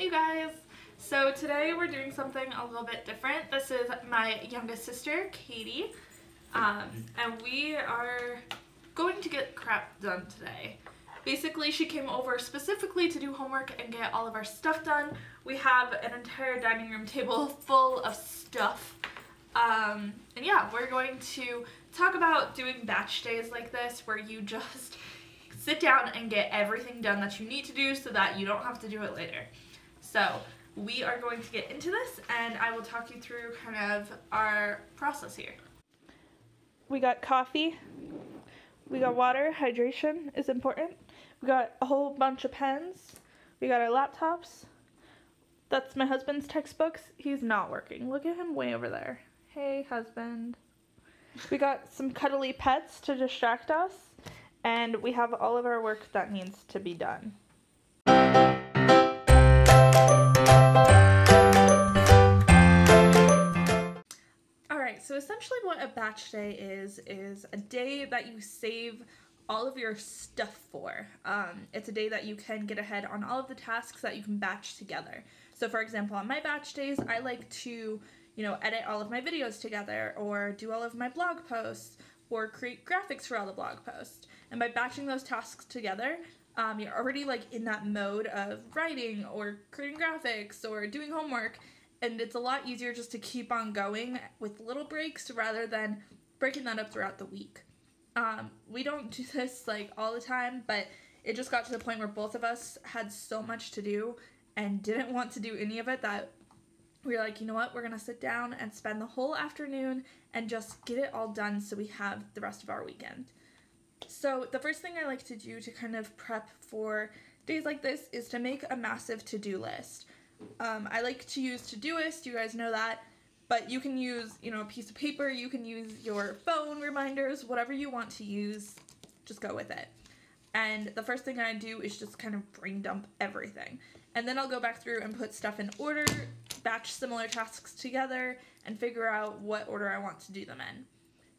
Hey guys! So today we're doing something a little bit different. This is my youngest sister, Katie, and we are going to get crap done today. Basically, she came over specifically to do homework and get all of our stuff done. We have an entire dining room table full of stuff. And yeah, we're going to talk about doing batch days like this where you just sit down and get everything done that you need to do so that you don't have to do it later. So we are going to get into this and I will talk you through kind of our process here. We got coffee, we got water, hydration is important. We got a whole bunch of pens, we got our laptops. That's my husband's textbooks. He's not working. Look at him way over there. Hey, husband. We got some cuddly pets to distract us, and we have all of our work that needs to be done. Alright, so essentially what a batch day is a day that you save all of your stuff for. It's a day that you can get ahead on all of the tasks that you can batch together. So for example, on my batch days, I like to, edit all of my videos together, or do all of my blog posts, or create graphics for all the blog posts. And by batching those tasks together, you're already in that mode of writing, or creating graphics, or doing homework, and it's a lot easier just to keep on going with little breaks rather than breaking that up throughout the week. We don't do this all the time, but it just got to the point where both of us had so much to do and didn't want to do any of it that we were like, you know what, we're gonna sit down and spend the whole afternoon and just get it all done so we have the rest of our weekend. So the first thing I like to do to kind of prep for days like this is to make a massive to-do list. I like to use Todoist, you guys know that, but you can use, a piece of paper, you can use your phone reminders, whatever you want to use, just go with it. And the first thing I do is just kind of brain dump everything. And then I'll go back through and put stuff in order, batch similar tasks together, and figure out what order I want to do them in.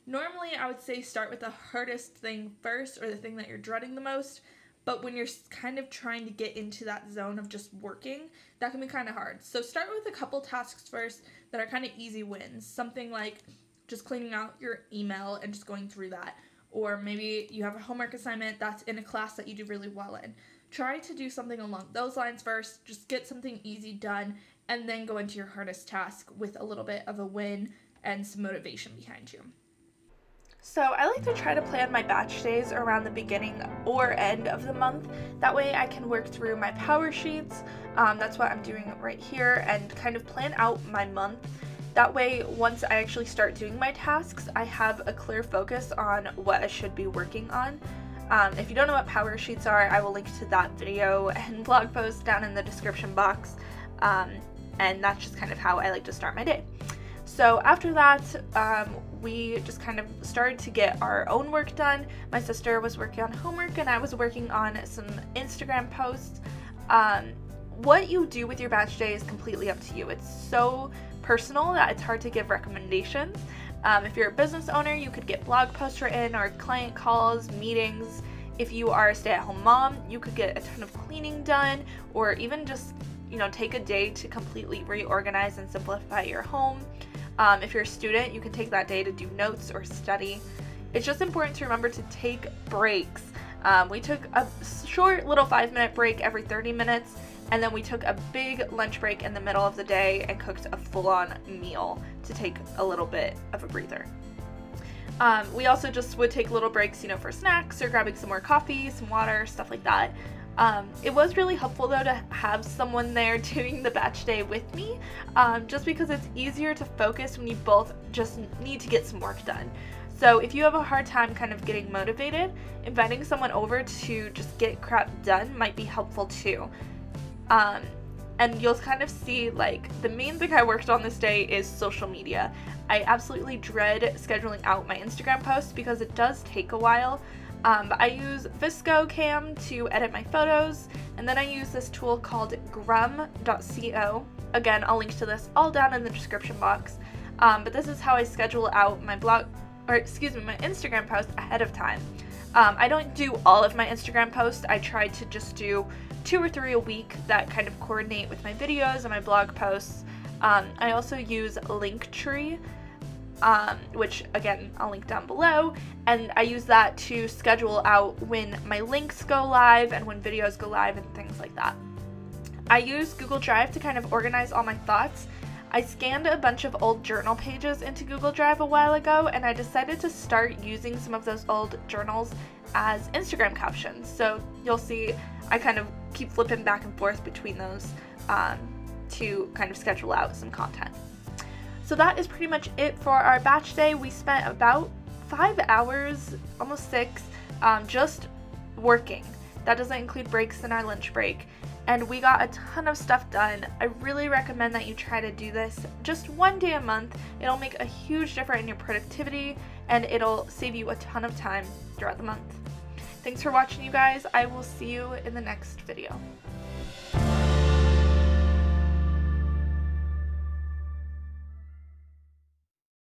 Normally, I would say start with the hardest thing first, or the thing that you're dreading the most, but when you're kind of trying to get into that zone of just working, that can be kind of hard. So start with a couple tasks first that are kind of easy wins. Something like just cleaning out your email and just going through that. Or maybe you have a homework assignment that's in a class that you do really well in. Try to do something along those lines first. Just get something easy done and then go into your hardest task with a little bit of a win and some motivation behind you. So I like to try to plan my batch days around the beginning or end of the month. That way I can work through my power sheets, that's what I'm doing right here, and kind of plan out my month. That way, once I actually start doing my tasks, I have a clear focus on what I should be working on. If you don't know what power sheets are, I will link to that video and blog post down in the description box, and that's just kind of how I like to start my day. So after that, we just kind of started to get our own work done. My sister was working on homework and I was working on some Instagram posts. What you do with your batch day is completely up to you. It's so personal that it's hard to give recommendations. If you're a business owner, you could get blog posts written or client calls, meetings. If you are a stay-at-home mom, you could get a ton of cleaning done, or even just, take a day to completely reorganize and simplify your home. If you're a student, you can take that day to do notes or study. It's just important to remember to take breaks. We took a short little 5-minute break every 30 minutes, and then we took a big lunch break in the middle of the day and cooked a full-on meal to take a little bit of a breather. We also just would take little breaks, for snacks or grabbing some more coffee, some water, stuff like that. It was really helpful though to have someone there doing the batch day with me, just because it's easier to focus when you both just need to get some work done. So if you have a hard time kind of getting motivated, inviting someone over to just get crap done might be helpful too. And you'll kind of see the main thing I worked on this day is social media. I absolutely dread scheduling out my Instagram posts because it does take a while. I use 𝐓𝐎𝐿𝐒𝐃𝐈𝐒 to edit my photos, and then I use this tool called 𝐓𝐻𝐿𝐒𝐃𝐄. Again, I'll link to this all down in the description box. But this is how I schedule out my my Instagram post ahead of time. I don't do all of my Instagram posts. I try to just do 2 or 3 a week that kind of coordinate with my videos and my blog posts. I also use Linktree, which again I'll link down below, and I use that to schedule out when my links go live and when videos go live and things like that. I use Google Drive to kind of organize all my thoughts. I scanned a bunch of old journal pages into Google Drive a while ago, and I decided to start using some of those old journals as Instagram captions. So you'll see I kind of keep flipping back and forth between those to kind of schedule out some content. So that is pretty much it for our batch day. We spent about 5 hours, almost 6, just working. That doesn't include breaks in our lunch break. And we got a ton of stuff done. I really recommend that you try to do this just 1 day a month. It'll make a huge difference in your productivity, and it'll save you a ton of time throughout the month. Thanks for watching, you guys. I will see you in the next video.